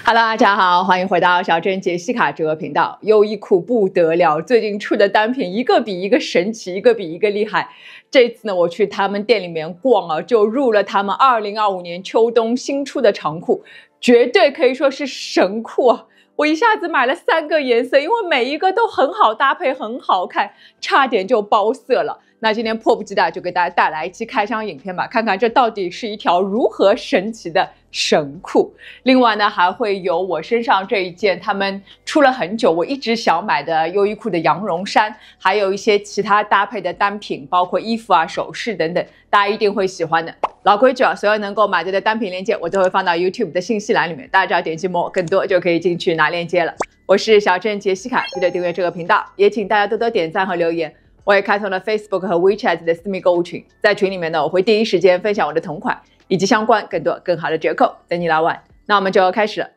Hello， 大家好，欢迎回到小镇杰西卡这个频道。优衣库不得了，最近出的单品一个比一个神奇，一个比一个厉害。这次呢，我去他们店里面逛啊，就入了他们2025年秋冬新出的长裤，绝对可以说是神裤啊！我一下子买了3个颜色，因为每一个都很好搭配，很好看，差点就包色了。那今天迫不及待就给大家带来一期开箱影片吧，看看这到底是一条如何神奇的神裤。另外呢，还会有我身上这一件他们出了很久我一直想买的优衣库的羊绒衫，还有一些其他搭配的单品，包括衣服啊、首饰等等，大家一定会喜欢的。老规矩啊，所有能够买到的单品链接我都会放到 YouTube 的信息栏里面，大家只要点击more更多就可以进去拿链接了。我是小镇杰西卡，记得订阅这个频道，也请大家多多点赞和留言。我也开通了 Facebook 和 WeChat 的私密购物群，在群里面呢，我会第一时间分享我的同款以及相关更多更好的折扣等你来玩。那我们就开始了。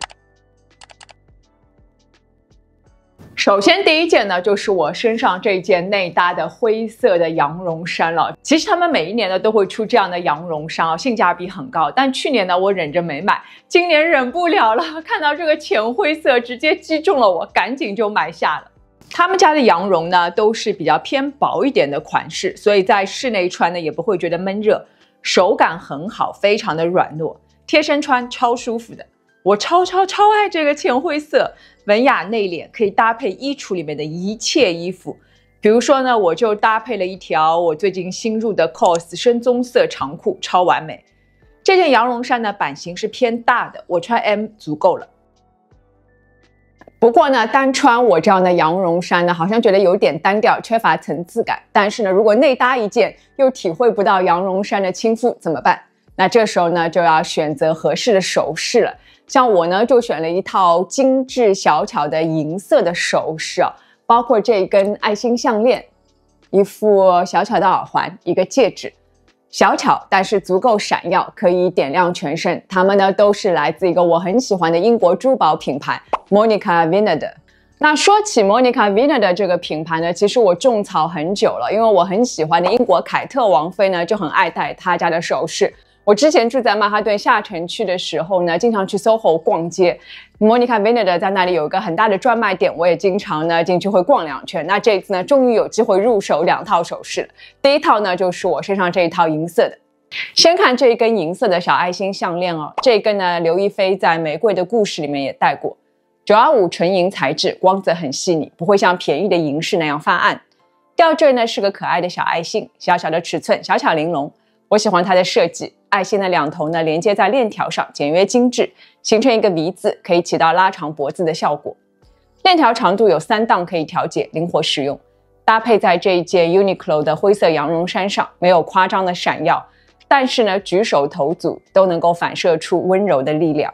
首先第一件呢，就是我身上这件内搭的灰色的羊绒衫了。其实他们每一年呢都会出这样的羊绒衫啊，性价比很高。但去年呢我忍着没买，今年忍不了了，看到这个浅灰色直接击中了我，赶紧就买下了。他们家的羊绒呢都是比较偏薄一点的款式，所以在室内穿呢也不会觉得闷热，手感很好，非常的软糯，贴身穿超舒服的。我超爱这个浅灰色，文雅内敛，可以搭配衣橱里面的一切衣服。比如说呢，我就搭配了一条我最近新入的 COS 深棕色长裤，超完美。这件羊绒衫呢版型是偏大的，我穿 M 足够了。不过呢，单穿我这样的羊绒衫呢，好像觉得有点单调，缺乏层次感。但是呢，如果内搭一件，又体会不到羊绒衫的亲肤，怎么办？那这时候呢，就要选择合适的首饰了。像我呢，就选了一套精致小巧的银色的首饰啊，包括这根爱心项链，一副小巧的耳环，一个戒指。小巧但是足够闪耀，可以点亮全身。它们呢都是来自一个我很喜欢的英国珠宝品牌 Monica Vinader。那说起 Monica Vinader 这个品牌呢，其实我种草很久了，因为我很喜欢的英国凯特王妃呢就很爱戴她家的首饰。我之前住在曼哈顿下城区的时候呢，经常去 SOHO 逛街。Monica Vinader 在那里有一个很大的专卖店，我也经常呢进去会逛2圈。那这一次呢，终于有机会入手2套首饰了。第一套呢，就是我身上这一套银色的。先看这一根银色的小爱心项链哦，这一根呢，刘亦菲在《玫瑰的故事》里面也戴过。925纯银材质，光泽很细腻，不会像便宜的银饰那样发暗。吊坠呢是个可爱的小爱心，小小的尺寸，小巧玲珑。我喜欢它的设计，爱心的2头呢连接在链条上，简约精致，形成一个 V 字，可以起到拉长脖子的效果。链条长度有3档可以调节，灵活使用。搭配在这一件 Uniqlo 的灰色羊绒衫上，没有夸张的闪耀，但是呢举手投足都能够反射出温柔的力量，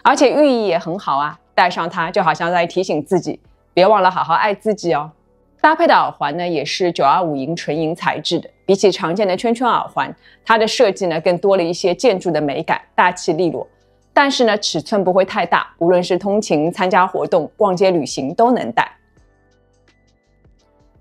而且寓意也很好啊，戴上它就好像在提醒自己，别忘了好好爱自己哦。搭配的耳环呢也是925银纯银材质的，比起常见的圈圈耳环，它的设计呢更多了一些建筑的美感，大气利落。但是呢尺寸不会太大，无论是通勤、参加活动、逛街旅行都能戴。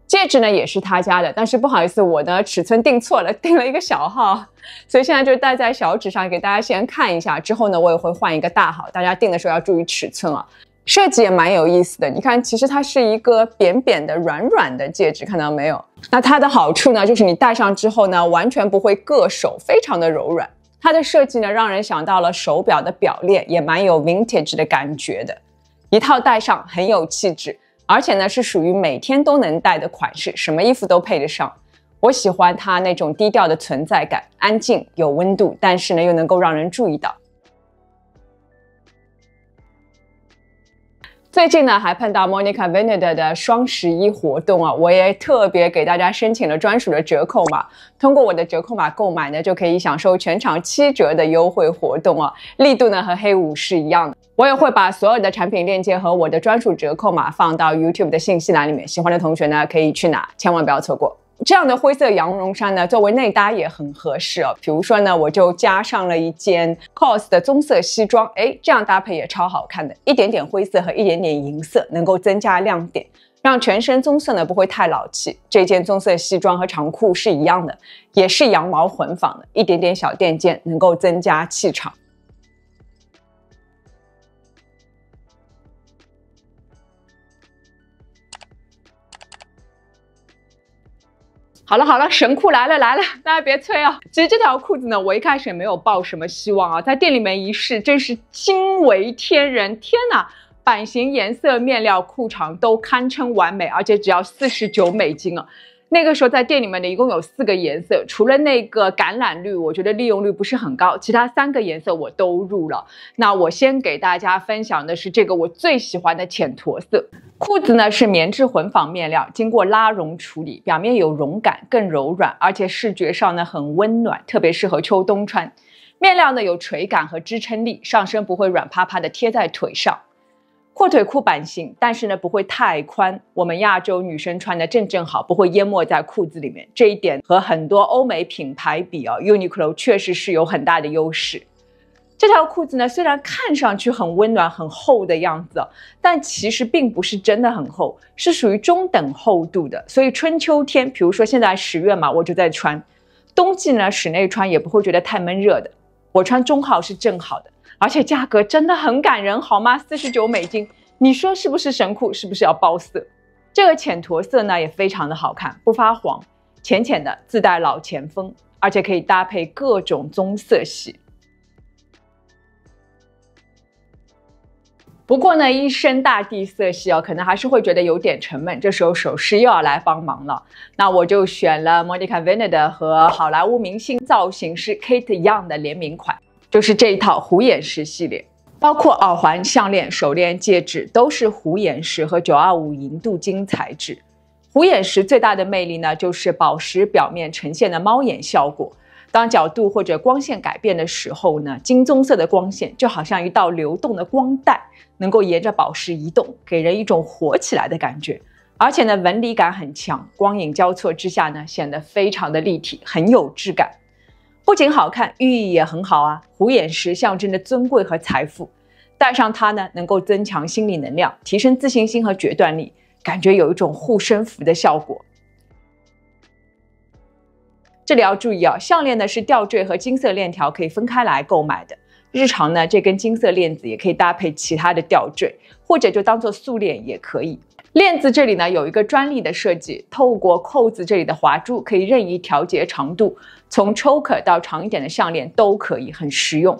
戒指呢也是他家的，但是不好意思，我呢尺寸订错了，订了一个小号，所以现在就戴在小指上给大家先看一下，之后呢我也会换一个大号，大家订的时候要注意尺寸啊。设计也蛮有意思的，你看其实它是一个扁扁的软软的戒指，看到没有？那它的好处呢就是你戴上之后呢完全不会硌手，非常的柔软。它的设计呢让人想到了手表的表链，也蛮有 vintage 的感觉的。一套戴上很有气质，而且呢是属于每天都能戴的款式，什么衣服都配得上。我喜欢它那种低调的存在感，安静有温度，但是呢又能够让人注意到。最近呢还碰到 Monica Vinader 的双11活动啊，我也特别给大家申请了专属的折扣码，通过我的折扣码购买呢就可以享受全场7折的优惠活动啊，力度呢和黑五是一样的。我也会把所有的产品链接和我的专属折扣码放到 YouTube 的信息栏里面，喜欢的同学呢可以去拿，千万不要错过。这样的灰色羊绒衫呢，作为内搭也很合适哦。比如说呢，我就加上了一件 COS 的棕色西装，这样搭配也超好看的，一点点灰色和一点点银色，能够增加亮点，让全身棕色呢不会太老气。这件棕色西装和长裤是一样的，也是羊毛混纺的，一点点小垫肩，能够增加气场。好了好了，神裤来了，大家别催啊！其实这条裤子呢，我一开始也没有抱什么希望啊，在店里面一试，真是惊为天人！天哪，版型、颜色、面料、裤长都堪称完美，而且只要49美金啊！那个时候在店里面的一共有4个颜色，除了那个橄榄绿，我觉得利用率不是很高，其他3个颜色我都入了。那我先给大家分享的是这个我最喜欢的浅驼色。裤子呢是棉质混纺面料，经过拉绒处理，表面有绒感，更柔软，而且视觉上呢很温暖，特别适合秋冬穿。面料呢有垂感和支撑力，上身不会软趴趴的贴在腿上。阔腿裤版型，但是呢不会太宽，我们亚洲女生穿的正好，不会淹没在裤子里面。这一点和很多欧美品牌比啊 ，Uniqlo 确实是有很大的优势。这条裤子呢，虽然看上去很温暖、很厚的样子，但其实并不是真的很厚，是属于中等厚度的。所以春秋天，比如说现在10月嘛，我就在穿；冬季呢，室内穿也不会觉得太闷热的。我穿中号是正好的。而且价格真的很感人，好吗？49美金，你说是不是神裤？是不是要包色？这个浅驼色呢也非常的好看，不发黄，浅浅的，自带老前锋，而且可以搭配各种棕色系。不过呢，一身大地色系可能还是会觉得有点沉闷。这时候首饰又要来帮忙了，那我就选了 Monica Vinader 和好莱坞明星造型师 Kate Young 的联名款。就是这一套虎眼石系列，包括耳环、项链、手链、戒指都是虎眼石和925银镀金材质。虎眼石最大的魅力呢，就是宝石表面呈现的猫眼效果。当角度或者光线改变的时候呢，金棕色的光线就好像一道流动的光带，能够沿着宝石移动，给人一种活起来的感觉。而且呢，纹理感很强，光影交错之下呢，显得非常的立体，很有质感。不仅好看，寓意也很好啊！虎眼石象征着尊贵和财富，戴上它呢，能够增强心理能量，提升自信心和决断力，感觉有一种护身符的效果。这里要注意啊，项链呢是吊坠和金色链条可以分开来购买的。日常呢，这根金色链子也可以搭配其他的吊坠，或者就当做素链也可以。链子这里呢有一个专利的设计，透过扣子这里的滑珠可以任意调节长度，从 choker 到长一点的项链都可以，很实用。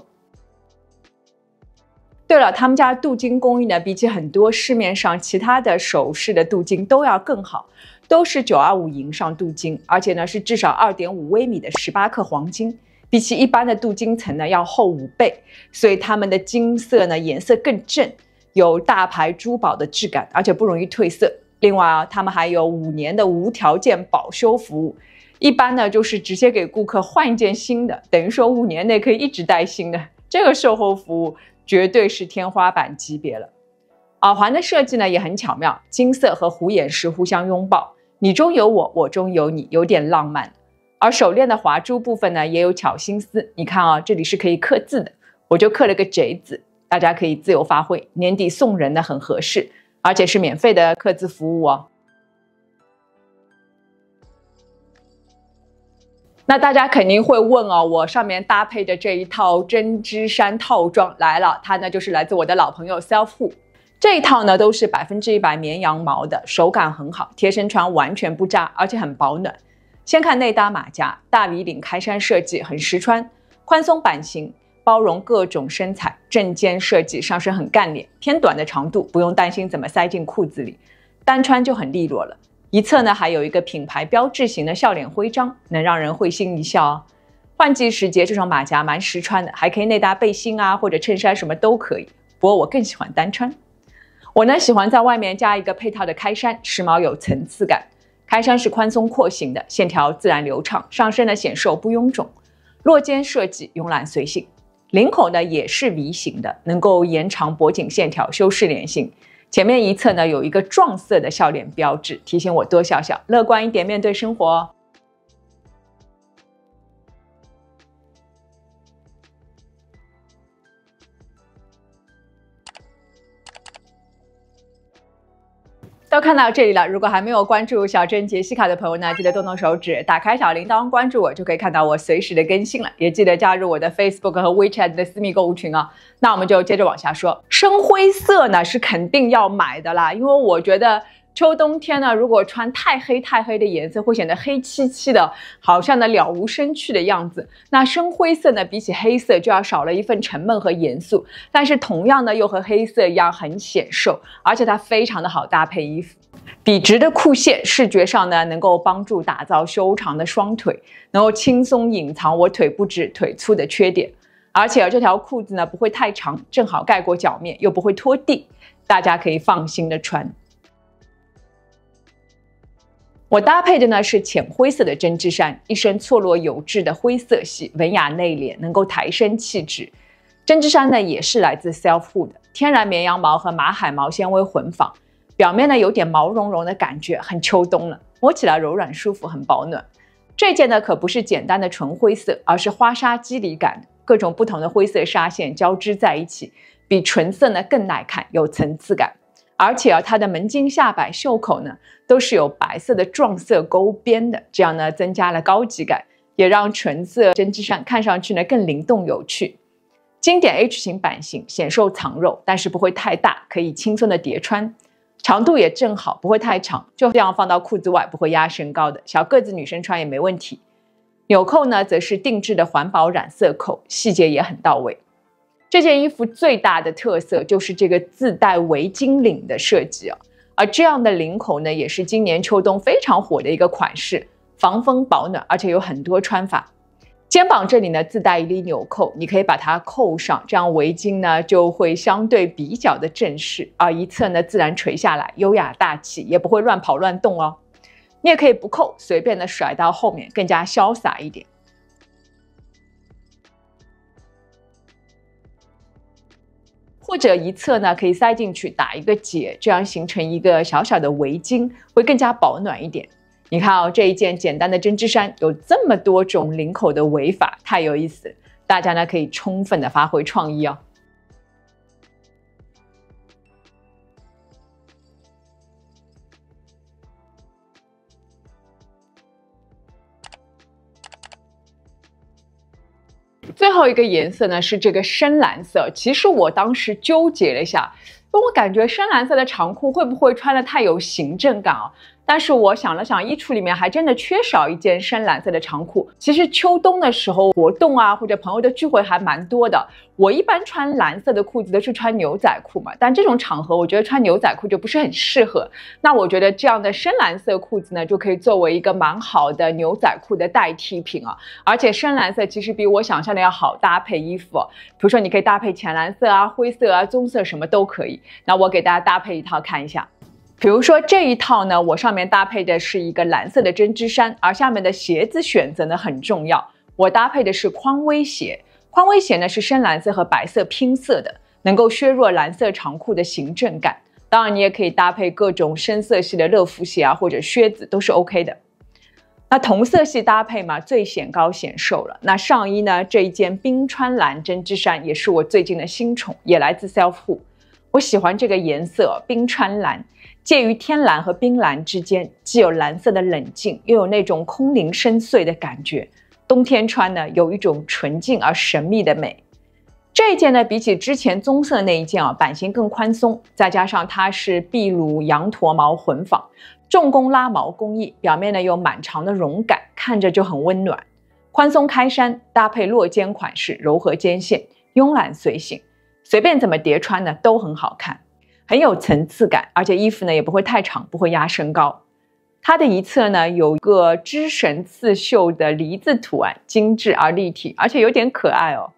对了，他们家镀金工艺呢，比起很多市面上其他的首饰的镀金都要更好，都是925银上镀金，而且呢是至少2.5微米的18克黄金，比起一般的镀金层呢要厚5倍，所以它们的金色呢颜色更正。有大牌珠宝的质感，而且不容易褪色。另外啊，他们还有5年的无条件保修服务，一般呢就是直接给顾客换一件新的，等于说5年内可以一直戴新的。这个售后服务绝对是天花板级别了。耳环的设计呢也很巧妙，金色和虎眼石互相拥抱，你中有我，我中有你，有点浪漫。而手链的华珠部分呢也有巧心思，你看啊，这里是可以刻字的，我就刻了个 J 字。大家可以自由发挥，年底送人的很合适，而且是免费的刻字服务哦。那大家肯定会问哦，我上面搭配的这一套针织衫套装来了，它呢就是来自我的老朋友 Selfhood。这一套呢都是100%绵羊毛的，手感很好，贴身穿完全不扎，而且很保暖。先看内搭马甲，大 V 领开衫设计很实穿，宽松版型。包容各种身材，正肩设计，上身很干练，偏短的长度不用担心怎么塞进裤子里，单穿就很利落了。一侧呢还有一个品牌标志型的笑脸徽章，能让人会心一笑哦。换季时节这双马甲蛮实穿的，还可以内搭背心啊或者衬衫，什么都可以。不过我更喜欢单穿。我呢喜欢在外面加一个配套的开衫，时髦有层次感。开衫是宽松廓形的，线条自然流畅，上身呢显瘦不臃肿，落肩设计慵懒随性。领口呢也是 V 型的，能够延长脖颈线条，修饰脸型。前面一侧呢有一个撞色的笑脸标志，提醒我多笑笑，乐观一点面对生活哦。都看到这里了，如果还没有关注小珍杰西卡的朋友呢，记得动动手指，打开小铃铛，关注我，就可以看到我随时的更新了。也记得加入我的 Facebook 和 WeChat 的私密购物群啊。那我们就接着往下说，深灰色呢是肯定要买的啦，因为我觉得秋冬天呢，如果穿太黑的颜色，会显得黑漆漆的，好像呢了无生趣的样子。那深灰色呢，比起黑色就要少了一份沉闷和严肃，但是同样呢又和黑色一样很显瘦，而且它非常的好搭配衣服。笔直的裤线视觉上呢，能够帮助打造修长的双腿，能够轻松隐藏我腿不直腿粗的缺点。而且这条裤子呢不会太长，正好盖过脚面，又不会拖地，大家可以放心的穿。我搭配的呢是浅灰色的针织衫，一身错落有致的灰色系，文雅内敛，能够抬升气质。针织衫呢也是来自 Selfhood 的，天然绵羊毛和马海毛纤维混纺，表面呢有点毛茸茸的感觉，很秋冬了，摸起来柔软舒服，很保暖。这件呢可不是简单的纯灰色，而是花纱肌理感，各种不同的灰色纱线交织在一起，比纯色呢更耐看，有层次感。而且它的门襟、下摆、袖口呢，都是有白色的撞色勾边的，这样呢增加了高级感，也让纯色针织衫看上去呢更灵动有趣。经典 H 型版型，显瘦藏肉，但是不会太大，可以轻松的叠穿。长度也正好，不会太长，就这样放到裤子外，不会压身高的，小个子女生穿也没问题。纽扣呢，则是定制的环保染色扣，细节也很到位。这件衣服最大的特色就是这个自带围巾领的设计啊，而这样的领口呢，也是今年秋冬非常火的一个款式，防风保暖，而且有很多穿法。肩膀这里呢自带一粒纽扣，你可以把它扣上，这样围巾呢就会相对比较的正式，而一侧呢自然垂下来，优雅大气，也不会乱跑乱动哦。你也可以不扣，随便的甩到后面，更加潇洒一点。或者一侧呢可以塞进去打一个结，这样形成一个小小的围巾，会更加保暖一点。你看哦，这一件简单的针织衫有这么多种领口的围法，太有意思了，大家呢可以充分的发挥创意哦。最后一个颜色呢是这个深蓝色，其实我当时纠结了一下，因为我感觉深蓝色的长裤会不会穿得太有行政感啊？但是我想了想，衣橱里面还真的缺少一件深蓝色的长裤。其实秋冬的时候活动啊，或者朋友的聚会还蛮多的。我一般穿蓝色的裤子都是穿牛仔裤嘛，但这种场合我觉得穿牛仔裤就不是很适合。那我觉得这样的深蓝色裤子呢，就可以作为一个蛮好的牛仔裤的代替品啊。而且深蓝色其实比我想象的要好搭配衣服，比如说你可以搭配浅蓝色啊、灰色啊、棕色什么都可以。那我给大家搭配一套看一下。比如说这一套呢，我上面搭配的是一个蓝色的针织衫，而下面的鞋子选择呢很重要。我搭配的是匡威鞋，匡威鞋呢是深蓝色和白色拼色的，能够削弱蓝色长裤的行政感。当然你也可以搭配各种深色系的乐福鞋啊，或者靴子都是 OK 的。那同色系搭配嘛，最显高显瘦了。那上衣呢，这一件冰川蓝针织衫也是我最近的新宠，也来自 Selfhood。我喜欢这个颜色，冰川蓝，介于天蓝和冰蓝之间，既有蓝色的冷静，又有那种空灵深邃的感觉。冬天穿呢，有一种纯净而神秘的美。这一件呢，比起之前棕色那一件啊，版型更宽松，再加上它是秘鲁羊驼毛混纺，重工拉毛工艺，表面呢有满长的绒感，看着就很温暖。宽松开衫搭配落肩款式，柔和肩线，慵懒随性。随便怎么叠穿呢都很好看，很有层次感，而且衣服呢也不会太长，不会压身高。它的一侧呢有一个织绳刺绣的梨子图案，精致而立体，而且有点可爱哦。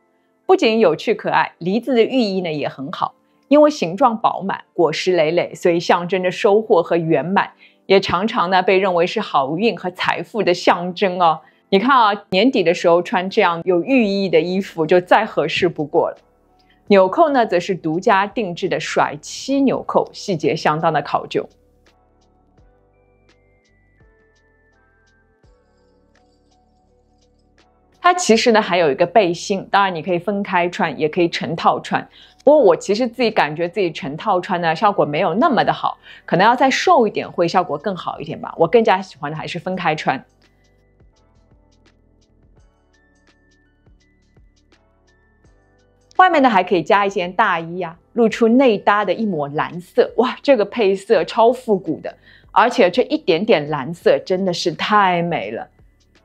不仅有趣可爱，梨子的寓意呢也很好，因为形状饱满，果实累累，所以象征着收获和圆满，也常常呢被认为是好运和财富的象征哦。你看啊，年底的时候穿这样有寓意的衣服就再合适不过了。纽扣呢，则是独家定制的甩漆纽扣，细节相当的考究。它其实呢还有一个背心，当然你可以分开穿，也可以成套穿。不过我其实自己感觉自己成套穿呢，效果没有那么的好，可能要再瘦一点会效果更好一点吧。我更加喜欢的还是分开穿。外面呢还可以加一件大衣啊，露出内搭的一抹蓝色。哇，这个配色超复古的，而且这一点点蓝色真的是太美了。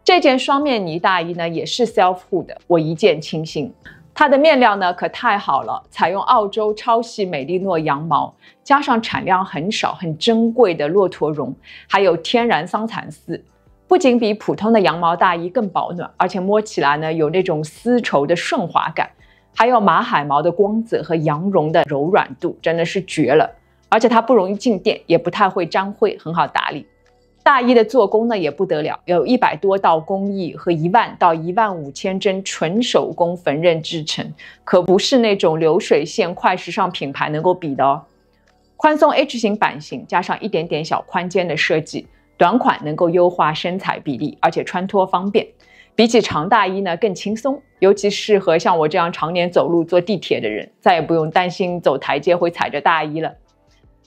这件双面呢大衣呢也是 self hood 的，我一见倾心。它的面料呢可太好了，采用澳洲超细美利诺羊毛，加上产量很少、很珍贵的骆驼绒，还有天然桑蚕丝，不仅比普通的羊毛大衣更保暖，而且摸起来呢有那种丝绸的顺滑感，还有马海毛的光泽和羊绒的柔软度，真的是绝了。而且它不容易静电，也不太会沾灰，很好打理。大衣的做工呢也不得了，有100多道工艺和1万到15000针纯手工缝纫制成，可不是那种流水线快时尚品牌能够比的哦。宽松 H 型版型加上一点点小宽肩的设计，短款能够优化身材比例，而且穿脱方便。比起长大衣呢更轻松，尤其适合像我这样常年走路坐地铁的人，再也不用担心走台阶会踩着大衣了。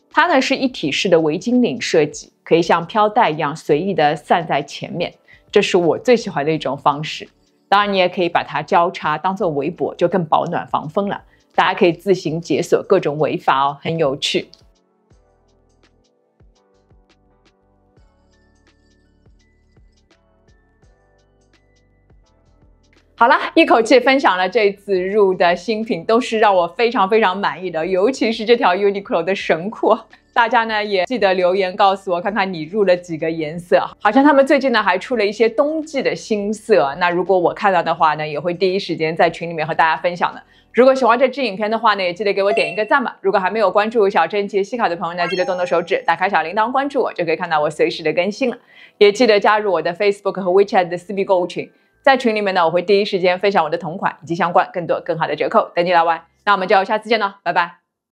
它呢是一体式的围巾领设计，可以像飘带一样随意的散在前面，这是我最喜欢的一种方式。当然你也可以把它交叉当做围脖，就更保暖防风了。大家可以自行解锁各种围法哦，很有趣。好啦，一口气分享了这次入的新品，都是让我非常非常满意的，尤其是这条 Uniqlo 的神裤。大家呢也记得留言告诉我，看看你入了几个颜色。好像他们最近呢还出了一些冬季的新色，那如果我看到的话呢，也会第一时间在群里面和大家分享的。如果喜欢这支影片的话呢，也记得给我点一个赞吧。如果还没有关注小珍杰西卡的朋友呢，记得动动手指，打开小铃铛关注我，就可以看到我随时的更新了。也记得加入我的 Facebook 和 WeChat 的私密购物群。在群里面呢，我会第一时间分享我的同款以及相关更多更好的折扣等你来玩。那我们就下次见了，拜拜。